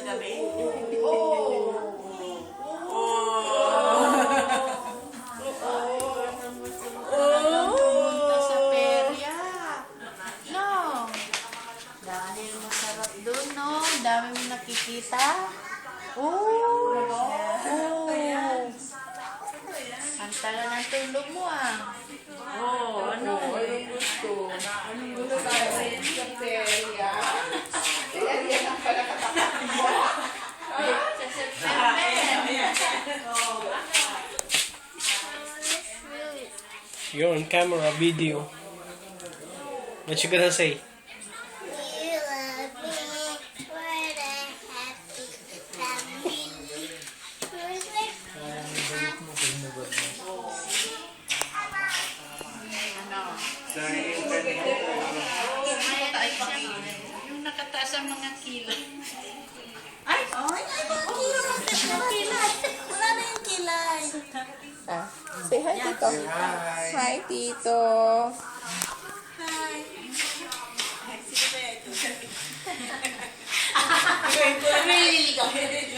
kagabi. Pumunta sa perya. No. Dahil masarap dun, no? Dami mo nakikita. Ang tala ng tulog mo, ah. Ano? Anong gusto? Anong gusto tayo sa perya? Perya ng palakatakot mo. Sa September. You're on camera, video. What you gonna say? You love me for the happy family. Yung nakataas ang mga kilo. Ay, mga kilay. Wala na yung kilay. Say hi, Tito. Hi, Tito. Hi. Sige ba ito? Ikaw yung